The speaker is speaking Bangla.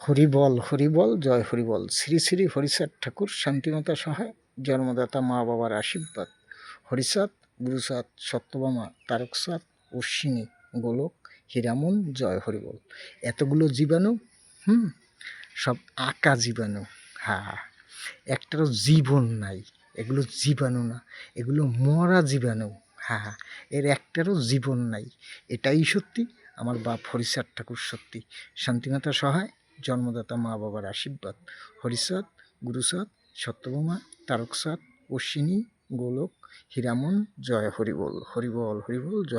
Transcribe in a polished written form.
হরিবল হরিবল জয় হরিবল। শ্রী শ্রী হরিচাঁদ ঠাকুর শান্তিমাতা সহায়, জন্মদাতা মা বাবার আশীর্বাদ। হরিচাঁদ, গুরুচাঁদ, সত্যভামা, তারকচাঁদ, অশ্বিনী, গোলক, হীরামন, জয় হরিবল। এতগুলো জীবাণু, সব আঁকা জীবাণু। হ্যাঁ, একটারও জীবন নাই। এগুলো জীবাণু না, এগুলো মরা জীবাণু। হ্যাঁ, এর একটারও জীবন নাই। এটাই সত্যি, আমার বাপ হরিচাঁদ ঠাকুর সত্যি। শান্তিমাতা সহায়, জন্মদাতা মা বাবার আশীর্বাদ। হরিচাঁদ, গুরুচাঁদ, সত্যভামা, তারকচাঁদ, অশ্বিনী, গোলক, হীরামন, জয় হরিবল হরিবল হরিবল জয়।